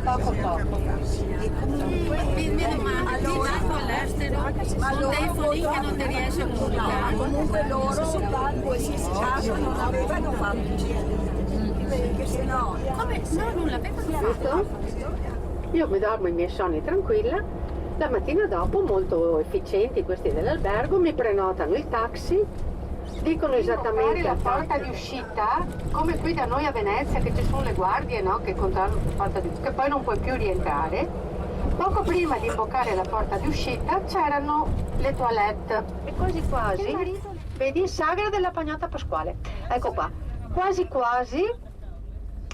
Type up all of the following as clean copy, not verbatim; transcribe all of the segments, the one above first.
Poco. E comunque, meno male, allora, all'estero, sono telefoni che non ti riesci a comunicare. Comunque loro, in qualsiasi caso, non avevano fatto il GND, perché sennò... Come? No, non l'avevano fatto. Io mi dormo i miei sonni tranquilla, la mattina dopo, molto efficienti questi dell'albergo, mi prenotano il taxi, dicono esattamente la porta di uscita, come qui da noi a Venezia che ci sono le guardie, no? Che controllano la porta di uscita, che poi non puoi più rientrare. Poco prima di imboccare la porta di uscita c'erano le toilette e quasi quasi, vedi, sagra della Pagnotta Pasquale, ecco qua, quasi quasi,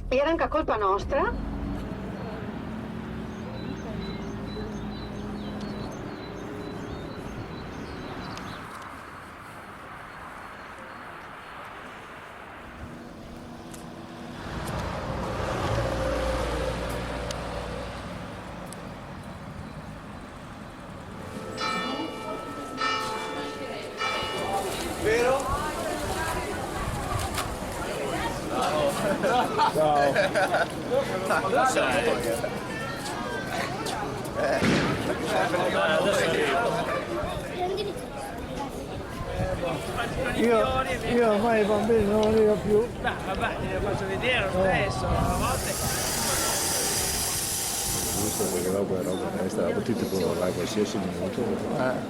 era anche colpa nostra. Vero? Ciao. Io ormai i bambini non li ho più. Vabbè, li faccio vedere lo stesso, a volte. Giusto, perché dopo è roba questa, la potete provare qualsiasi minuto.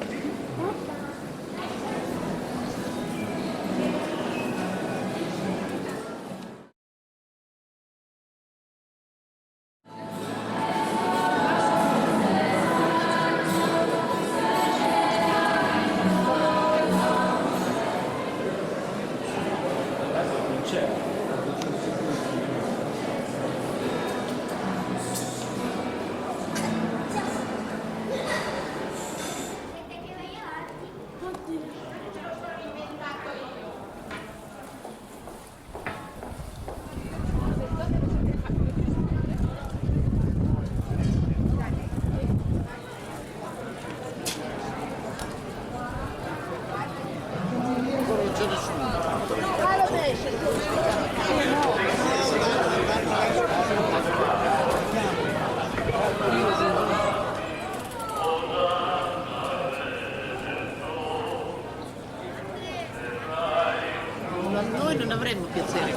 Noi non avremmo piacere.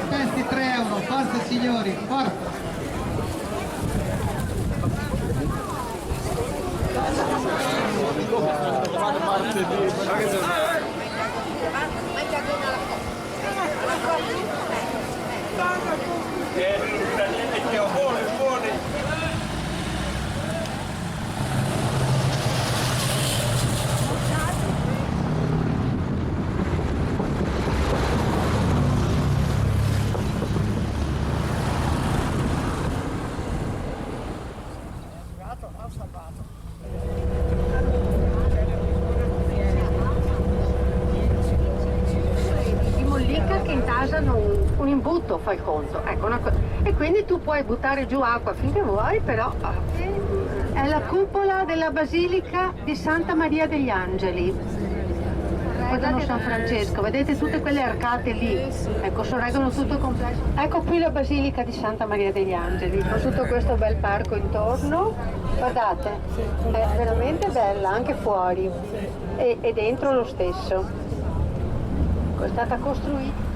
Questi 3 euro, forza signori, forza! Un imbuto fa il conto, ecco, e quindi tu puoi buttare giù acqua finché vuoi, però è la cupola della Basilica di Santa Maria degli Angeli, guardano San Francesco, vedete tutte quelle arcate lì, ecco, sorreggono tutto il complesso. Ecco qui la Basilica di Santa Maria degli Angeli, con tutto questo bel parco intorno, guardate, è veramente bella, anche fuori, e dentro lo stesso, è stata costruita.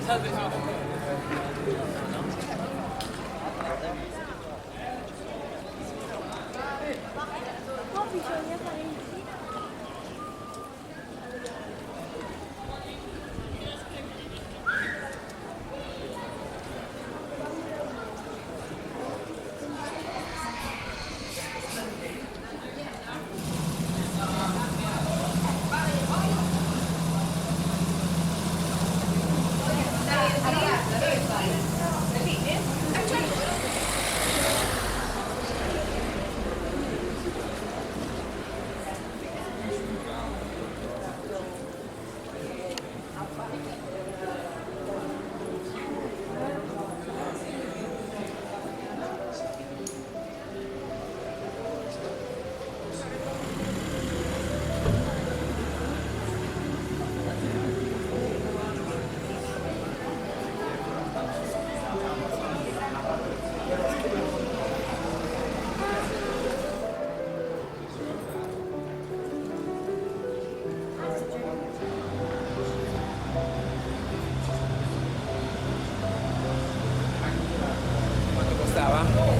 Quanto costava?